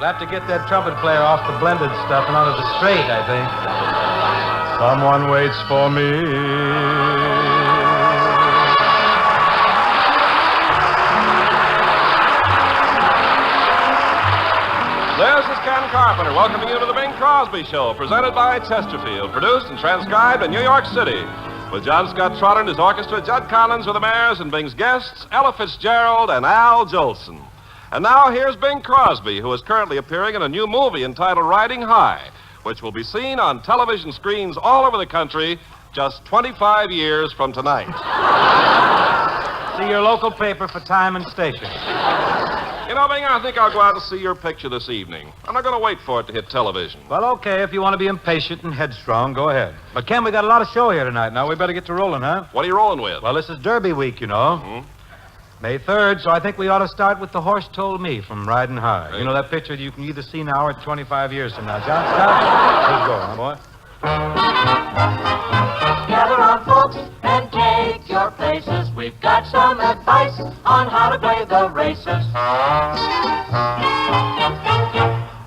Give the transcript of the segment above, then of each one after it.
Got to get that trumpet player off the blended stuff and onto the straight, I think. Someone waits for me. This is Ken Carpenter welcoming you to the Bing Crosby Show, presented by Chesterfield, produced and transcribed in New York City, with John Scott Trotter and his orchestra, Judd Collins with the Mayors, and Bing's guests, Ella Fitzgerald and Al Jolson. And now here's Bing Crosby, who is currently appearing in a new movie entitled Riding High, which will be seen on television screens all over the country just 25 years from tonight. See your local paper for time and station. You know, Bing, I think I'll go out and see your picture this evening. I'm not going to wait for it to hit television. Well, okay, if you want to be impatient and headstrong, go ahead. But, Ken, we got a lot of show here tonight now. We better get to rolling, huh? What are you rolling with? Well, this is Derby week, you know. Mm-hmm. May 3rd, so I think we ought to start with The Horse Told Me from Riding High. Right. You know that picture you can either see now or 25 years from now. John Scott? Let's go, huh, boy? Gather on, folks, and take your places. We've got some advice on how to play the races.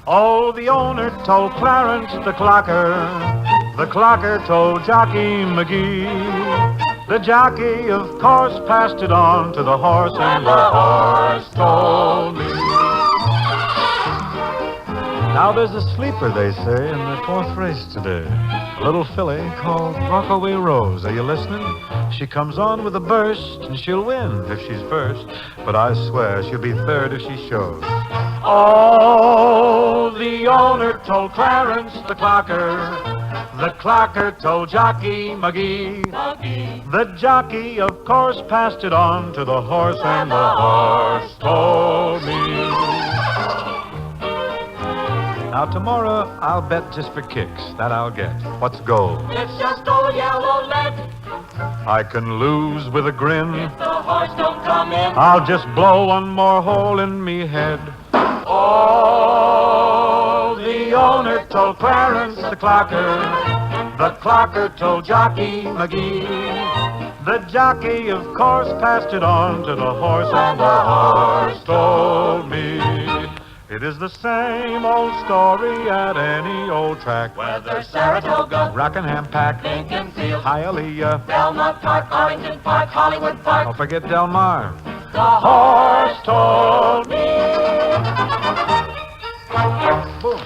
Oh, the owner told Clarence the clocker told Jockey McGee. The jockey, of course, passed it on to the horse, and the horse told me. Now there's a sleeper, they say, in the 4th race today. A little filly called Rockaway Rose. Are you listening? She comes on with a burst, and she'll win if she's first. But I swear she'll be 3rd if she shows. Oh, the owner told Clarence the clocker told Jockey McGee. The jockey, of course, passed it on to the horse, and the horse told me. Now, tomorrow, I'll bet just for kicks. That I'll get. What's gold? It's just old yellow lead. I can lose with a grin. If the horse don't come in, I'll just blow one more hole in me head. Oh, the owner told Clarence the clocker told Jockey McGee. The jockey, of course, passed it on to the horse, and the horse told me. It is the same old story at any old track. whether Saratoga, Rockingham Pack, Lincoln Field, Hialeah, Belmont Park, Arlington Park, Hollywood Park, don't forget Del Mar. the horse told me. Boom.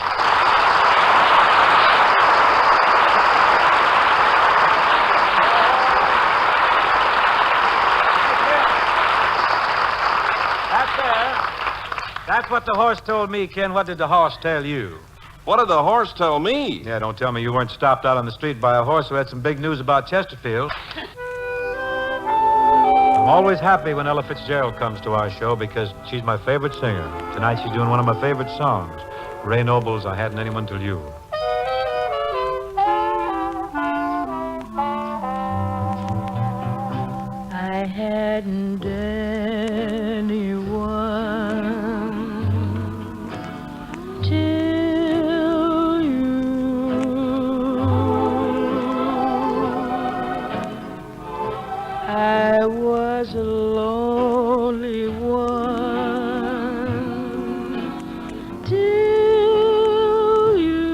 That's what the horse told me, Ken. What did the horse tell you? What did the horse tell me? Yeah, don't tell me you weren't stopped out on the street by a horse who had some big news about Chesterfield. I'm always happy when Ella Fitzgerald comes to our show because she's my favorite singer. Tonight she's doing one of my favorite songs, Ray Noble's I Hadn't Anyone Till You. I hadn't anyone till you. I was a lonely one till you.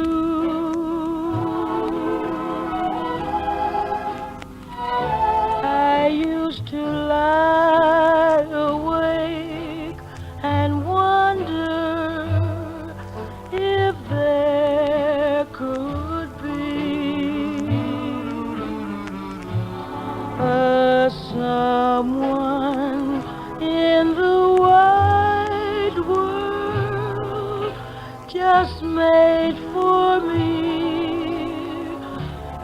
I used to lie awake and wonder if there could be a someone in the wide world just made for me.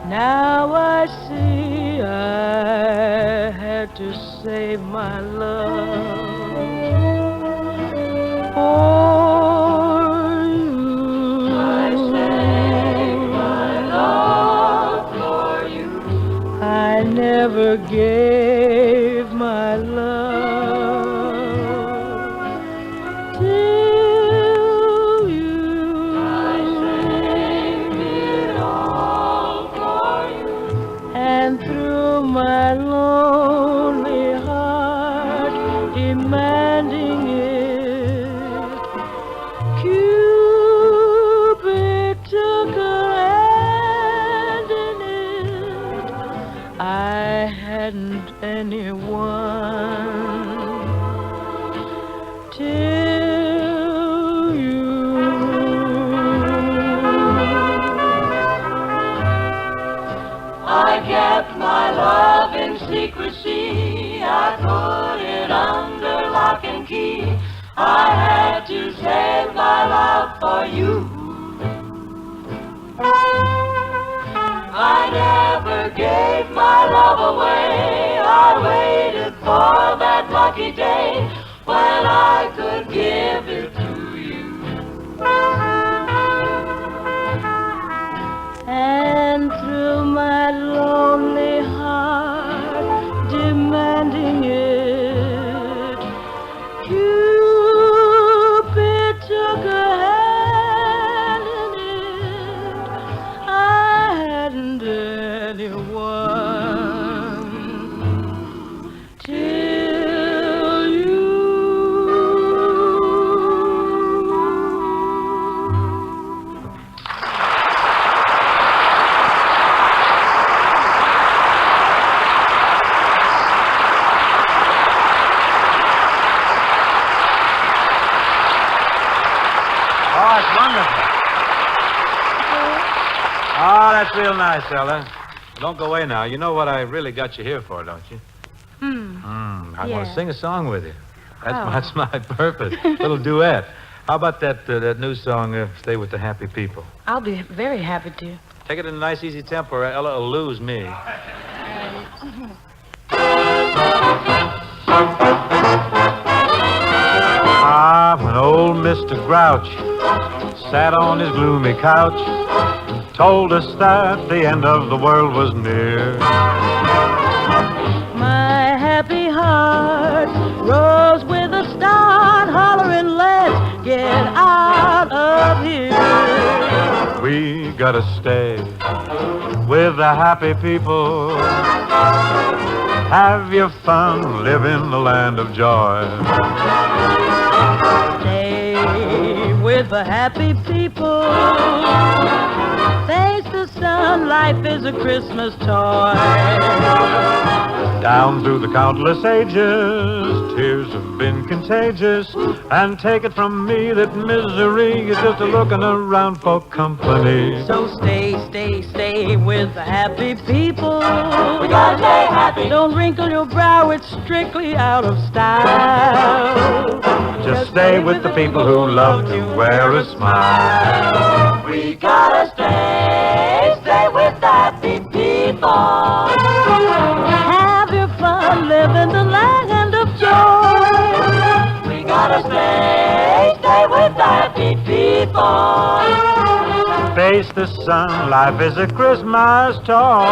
Now I see I had to save my love for you. I saved my love for you. I never gave my love till you. I saved it all for you. And through my lonely heart demanding it, cure anyone till you. I kept my love in secrecy. I put it under lock and key. I had to save my love for you. I never gave my love away. I waited for that lucky day when I could give it to you. And through my lonely heart demanding it, Cupid took a hand in it. I hadn't anyone till you. Oh, it's wonderful. Oh, that's real nice, Ella. Don't go away now. You know what I really got you here for, don't you? I want Yeah. to sing a song with you. Oh. That's my purpose. Little duet. How about that new song, Stay with the Happy People? I'll be very happy to. Take it in a nice, easy tempo, or Ella will lose me. When old Mr. Grouch sat on his gloomy couch and told us that the end of the world was near. My happy heart rose with a start, hollering, let's get out of here. We gotta stay with the happy people. Have your fun, live in the land of joy. Stay with the happy people. Face the sun, life is a Christmas toy. Down through the countless ages, tears have been contagious. And take it from me that misery is just a looking around for company. So stay with the happy people. We gotta stay happy. Don't wrinkle your brow, it's strictly out of style. Just stay with the people who love to wear a smile. We gotta stay with the happy people. Have your fun, live in the land of joy. We gotta stay with the happy people. Face the sun, life is a Christmas toy.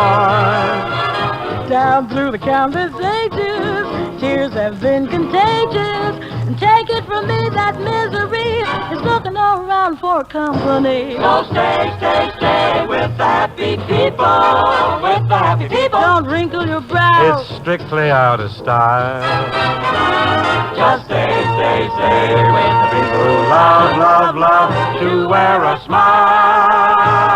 Down through the countless ages, tears have been contagious. And take it from me, that misery is looking all around for company. So stay with the happy people. With the happy people. Don't wrinkle your brow. It's strictly out of style. Just stay with the People who love to wear a smile.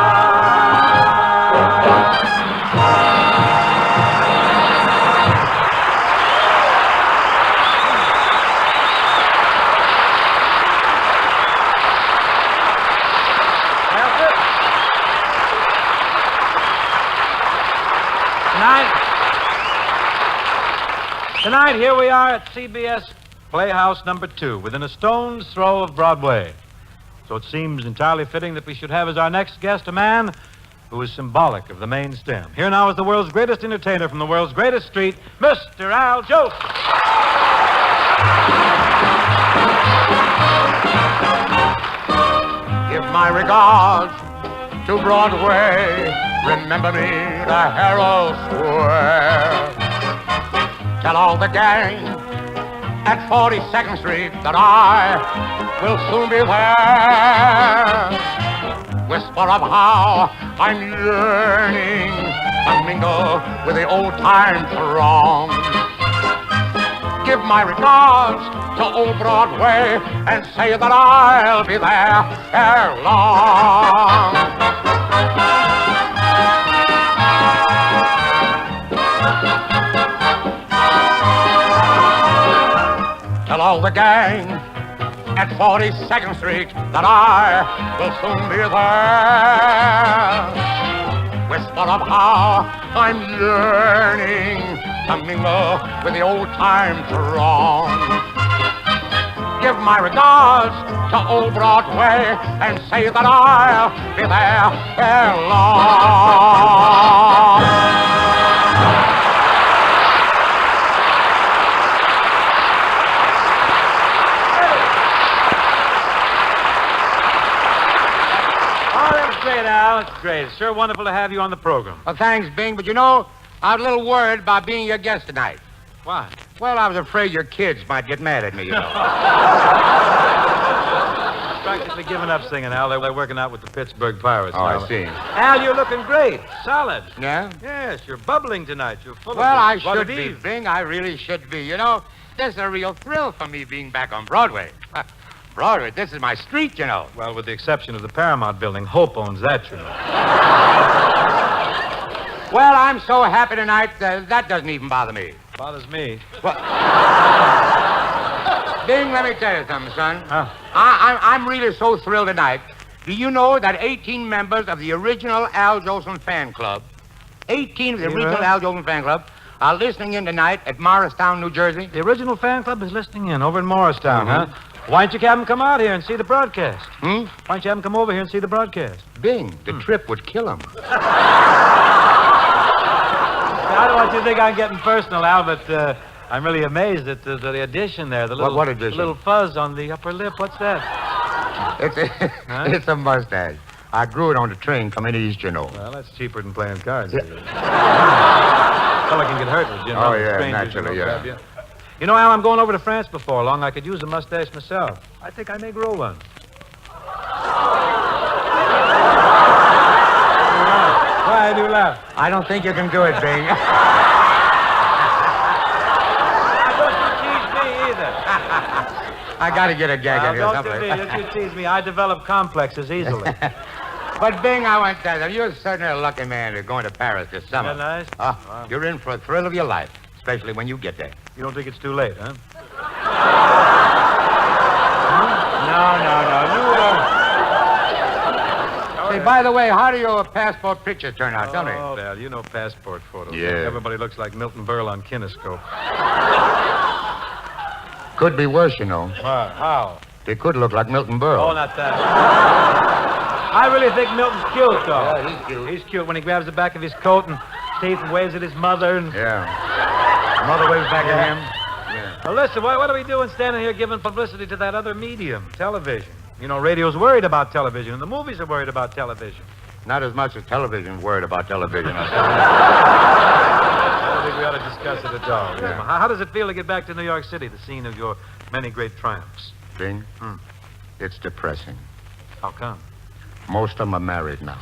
Tonight, here we are at CBS Playhouse number 2, within a stone's throw of Broadway. So it seems entirely fitting that we should have as our next guest a man who is symbolic of the main stem. Here now is the world's greatest entertainer from the world's greatest street, Mr. Al Jolson. Give my regards to Broadway. Remember me to Herald Square. Tell all the gang at 42nd Street that I will soon be there. Whisper of how I'm yearning to mingle with the old-time throng. Give my regards to old Broadway and say that I'll be there ere long. the gang at 42nd Street that I will soon be there. Whisper of how I'm yearning to mingle with the old-time throng. Give my regards to old Broadway and say that I'll be there ere long. Great, Al. It's great. It's sure wonderful to have you on the program. Well, thanks, Bing, but you know, I was a little worried about being your guest tonight. Why? Well, I was afraid your kids might get mad at me, you know. Practically given up singing, Al. They're working out with the Pittsburgh Pirates Oh, now. I see. Al, you're looking great. Solid. Yeah? Yes, you're bubbling tonight. You're full Well, of I this blood should of be, Eve. Bing. I really should be. You know, this is a real thrill for me being back on Broadway. Broadway, this is my street, you know. Well, with the exception of the Paramount building, Hope owns that, you know. Well, I'm so happy tonight that doesn't even bother me. Bothers me. Well, Bing, let me tell you something, son. Huh? I'm really so thrilled tonight. Do you know that 18 members of the original Al Jolson fan club, 18 of the original Al Jolson fan club, are listening in tonight at Morristown, New Jersey? The original fan club is listening in over in Morristown, huh? Why don't you have them come out here and see the broadcast? Hmm? Why don't you have them come over here and see the broadcast? Bing, the trip would kill him. I don't want you to think I'm getting personal, Al, but I'm really amazed at the addition there. The little, What addition? The little fuzz on the upper lip. What's that? It's a mustache. I grew it on the train coming east, you know. Well, that's cheaper than playing cards. Fella can get hurt with you know. Oh, yeah, strangers, naturally, you know, yeah. grab you. You know, Al, I'm going over to France before long. I could use a mustache myself. I think I may grow one. Why do you laugh? I don't think you can do it, Bing. Don't you tease me either. I got to get a gag out here Don't someplace. you tease me. I develop complexes easily. But, Bing, I want to tell you, you're certainly a lucky man to going to Paris this summer. Isn't that nice? Ah, Wow. You're in for a thrill of your life, especially when you get there. You don't think it's too late, huh? No. Say, by the way, how do your passport pictures turn out? Tell me. Oh, Al, you know passport photos. Yeah. Everybody looks like Milton Berle on kinescope. Could be worse, you know. How? They could look like Milton Berle. Oh, not that. I really think Milton's cute, though. Yeah, he's cute. He's cute when he grabs the back of his coat and teeth and waves at his mother. And... Yeah. Mother waves back at him. Yeah. Well, listen, what are we doing standing here giving publicity to that other medium, television? You know, radio's worried about television, and the movies are worried about television. Not as much as television's worried about television. I don't think we ought to discuss it at all. Yeah. How does it feel to get back to New York City, the scene of your many great triumphs? Bing, it's depressing. How come? Most of them are married now.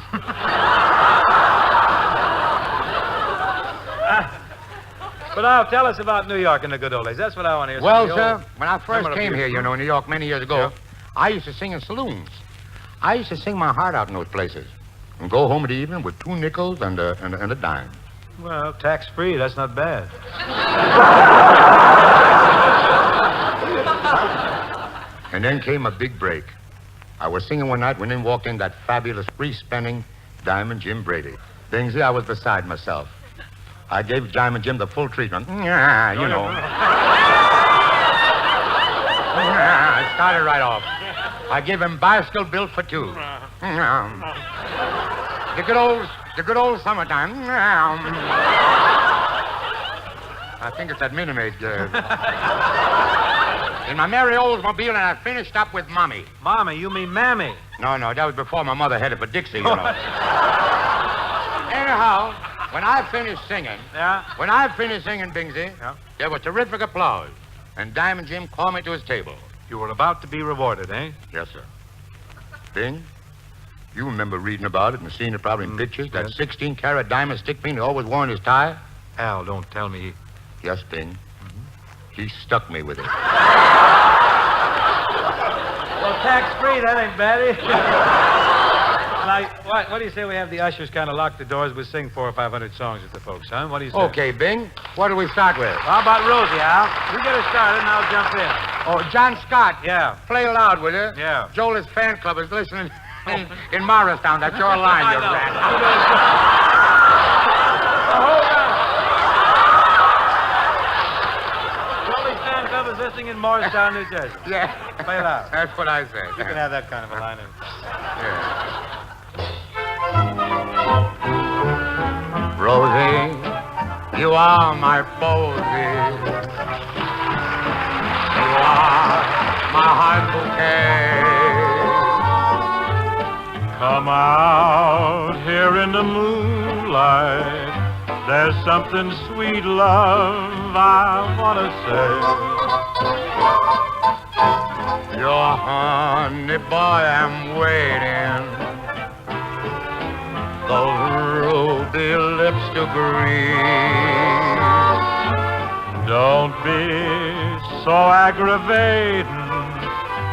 But Al, tell us about New York in the good old days. That's what I want to hear. Well, Some of the sir, old when I first memorable came here, you know, in New York many years ago, Yeah. I used to sing in saloons. I used to sing my heart out in those places and go home in the evening with 2 nickels and a dime. Well, tax-free, that's not bad. And then came a big break. I was singing one night when in walked in that fabulous free-spending Diamond Jim Brady. Things I was beside myself. I gave Diamond Jim the full treatment. Yeah, you know. Yeah, it started right off. I gave him bicycle built for 2. The good old summertime. I think it's that Minimate. In my merry Oldsmobile, and I finished up with Mommy. Mommy, you mean Mammy. No, that was before my mother headed for Dixie, you know. Anyhow, when I finished singing, Bingsy, there was terrific applause. And Diamond Jim called me to his table. You were about to be rewarded, eh? Yes, sir. Bing, you remember reading about it and seeing it probably in pictures, that yes. 16-carat diamond stick pin he always wore in his tie? Al, don't tell me. Yes, Bing. He stuck me with it. Well, tax-free, that ain't bad, eh? Now, what do you say we have the ushers kind of lock the doors? We sing 400 or 500 songs with the folks, huh? What do you say? Okay, Bing. What do we start with? How about Rosie, Al? You get her started and I'll jump in. Oh, John Scott. Yeah. Play loud, will you? Yeah. Joel's fan club is listening in Morristown. That's your line, you rat. Hold on. Joey's fan club is listening in Morristown, New Jersey. Yeah. Play loud. That's what I said. You can have that kind of a line. Yeah. Rosie, you are my posy. You are my heart bouquet. Come out here in the moonlight. There's something sweet, love, I want to say. Your honey boy, I'm waiting. Those ruby lips to grease. Don't be so aggravating,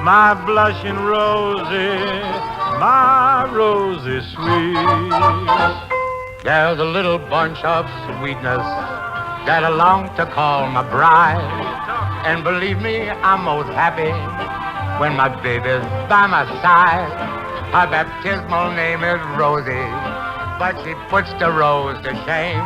my blushing Rosie, my Rosie sweet. There's a little bunch of sweetness that I long to call my bride. And believe me, I'm most happy when my baby's by my side. Her baptismal name is Rosie, but she puts the rose to shame.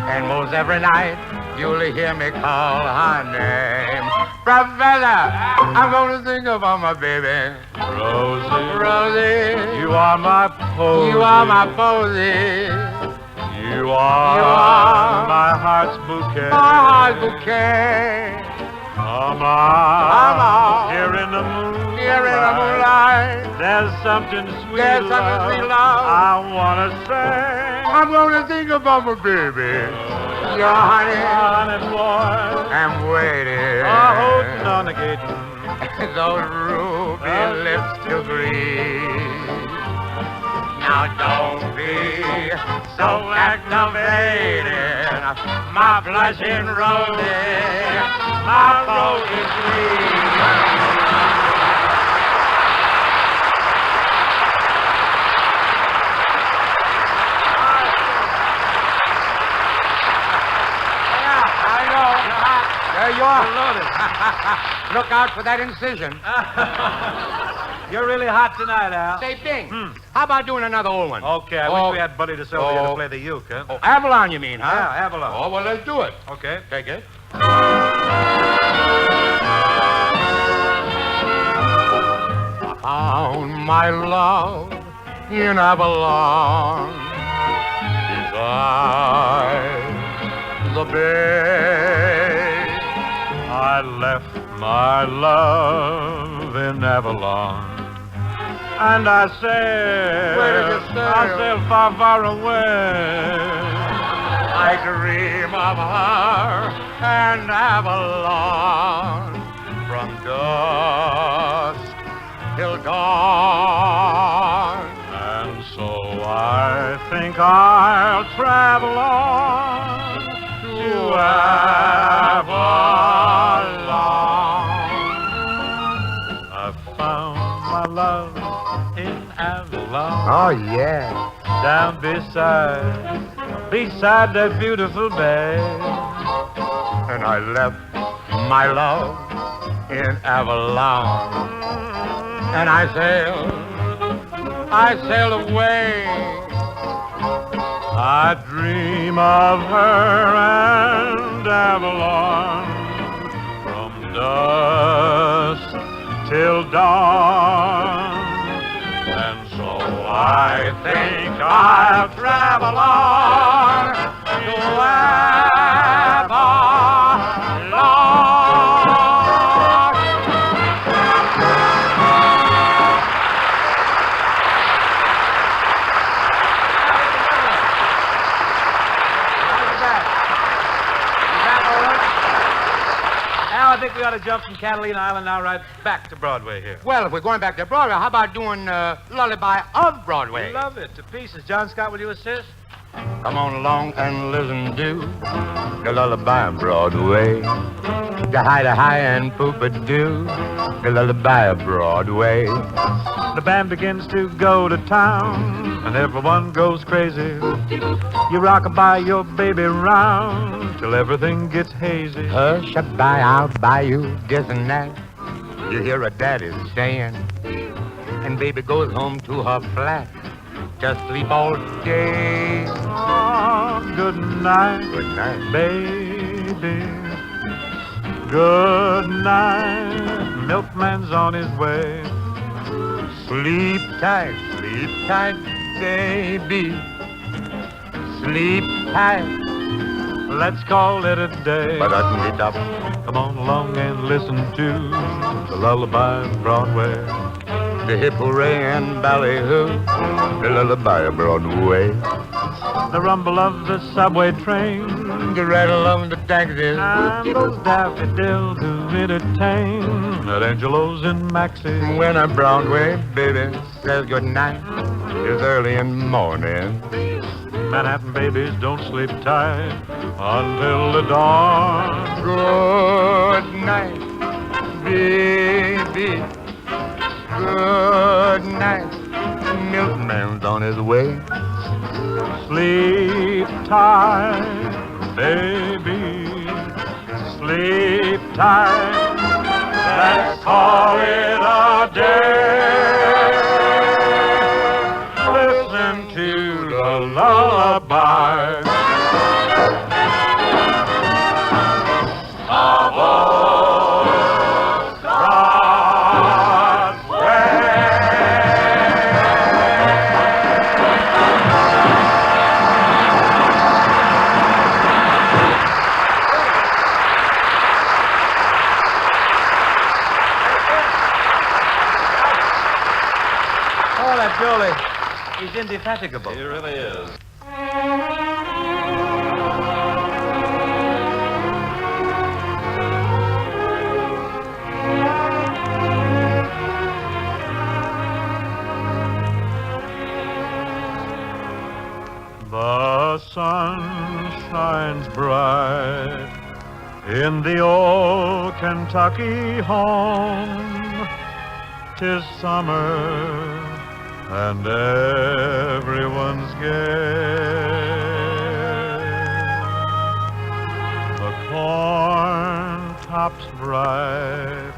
And most every night, you'll hear me call her name. Professor, I'm going to sing about my baby. Rosie, Rosie, you are my posy. you are my posy. You are my heart's bouquet. My heart bouquet. Come out here in the moonlight. Here in the moonlight. There's something sweet, There's something sweet, love. I want to say. I'm going to think about my baby. Your honey, Honey boy, I'm waiting. holding on again. Those ruby lips to breathe. Now don't be so activated, my blushing Rosie, my Rosie sweet. There you are. Look out for that incision. You're really hot tonight, Al. Say, Bing, how about doing another old one? Okay, I wish we had Buddy DeSilva here to play the uke, huh? Oh, Avalon, you mean, huh? Yeah, Avalon. Oh, well, let's do it. Okay. Take it. I found my love in Avalon, beside the bay. I left my love in Avalon, and I sailed. Where did you sail? I sailed far, far away. I dream of her and Avalon from dusk till dawn. And so I think I'll travel on to Avalon. I found my love in Avalon. Oh, yeah. Down beside that beautiful bay. And I left my love in Avalon. And I sailed away. I dream of her and Avalon from dusk till dawn. And so I think I'll travel on to Avalon. Al, I think we ought to jump from Catalina Island now right back to Broadway here. Well, if we're going back to Broadway, how about doing Lullaby of Broadway? Love it to pieces. John Scott, will you assist? Come on along and listen to the Lullaby of Broadway. The hi and poop-a-doo, the Lullaby of Broadway. The band begins to go to town, and everyone goes crazy. You rock-a-bye your baby round till everything gets hazy. Hush-a-bye, I'll buy you this and that. You hear her daddy saying, and baby goes home to her flat. Just sleep all day. Oh, good night. Good night. Baby. Good night. Milkman's on his way. Sleep tight, baby. Sleep tight. Let's call it a day. Ba-da-dee-da. Come on along and listen to the lullaby of Broadway. The hip hooray and ballyhoo, the lullaby of Broadway. The rumble of the subway train, The rattle of the taxis. and those daffodils who entertain at Angelo's in Maxie. When a Broadway baby says goodnight, it's early in the morning. Manhattan babies don't sleep tight until the dawn. Good night, baby. Good night. Milkman's on his way. Sleep tight, baby. Sleep tight. Let's call it a day. Listen to the lullaby of old Broadway. Oh, that Jolie. He's indefatigable. He really is. The sun shines bright in the old Kentucky home. 'Tis summer and everyone's gay. The corn tops bright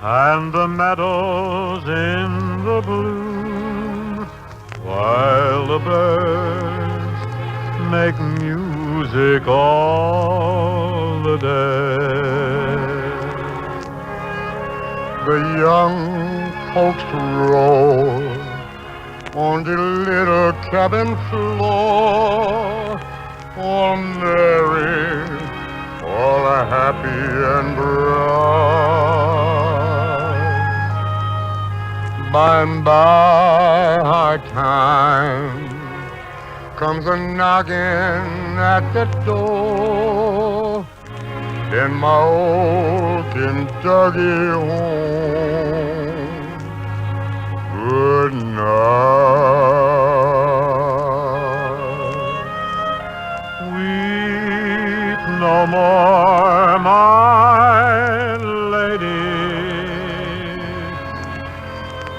and the meadows in the bloom, while the birds make music all the day. The young folks roll on the little cabin floor, all merry, all happy and bright. By and by, hard time comes a knocking at the door. In my old Kentucky home. Good night. Weep no more, my lady.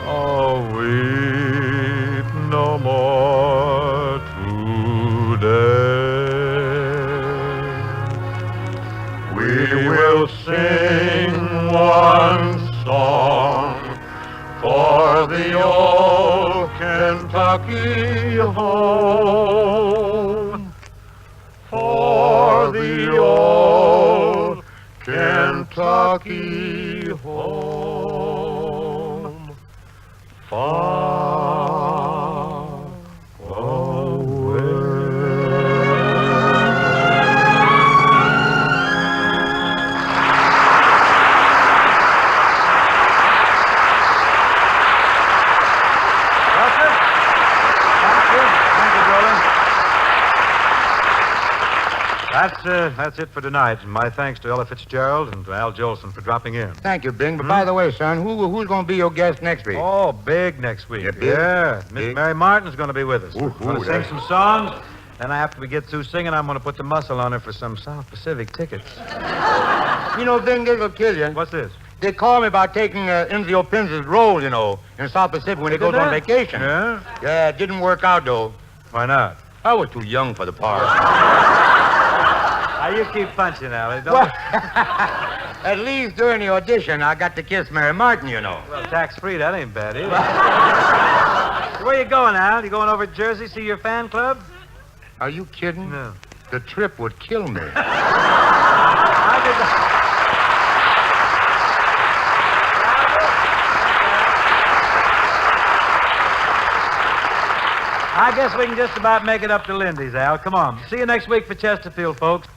Oh, weep no more today. We will sing one song for the old Kentucky home. For the old Kentucky home. Far away. That's it for tonight. My thanks to Ella Fitzgerald and to Al Jolson for dropping in. Thank you, Bing. But by the way, son, who's going to be your guest next week? Oh, big next week. Yeah, big? Yeah. Miss Big? Mary Martin's going to be with us. Ooh, We're going to sing that's- some songs. Then after we get through singing, I'm going to put the muscle on her for some South Pacific tickets. You know, Bing, this will kill you. What's this? They called me about taking Enzio Pinz's role, you know, in South Pacific when he goes on vacation. Yeah? Yeah, it didn't work out, though. Why not? I was too young for the part. Now, you keep punching, Allie. Don't... At least during the audition, I got to kiss Mary Martin, you know. Well, tax-free, that ain't bad either. Where you going, Al? You going over to Jersey, see your fan club? Are you kidding? No. The trip would kill me. I guess we can just about make it up to Lindy's, Al. Come on. See you next week for Chesterfield, folks.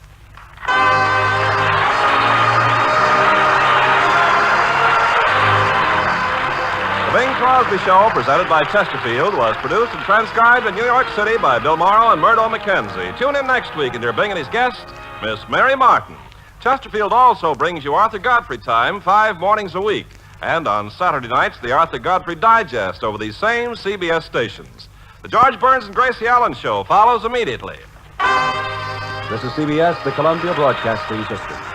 The Bing Crosby Show, presented by Chesterfield, was produced and transcribed in New York City by Bill Morrow and Murdo McKenzie. Tune in next week and hear Bing and his guest, Miss Mary Martin. Chesterfield also brings you Arthur Godfrey Time 5 mornings a week. And on Saturday nights, the Arthur Godfrey Digest over these same CBS stations. The George Burns and Gracie Allen Show follows immediately. This is CBS, the Columbia Broadcasting System.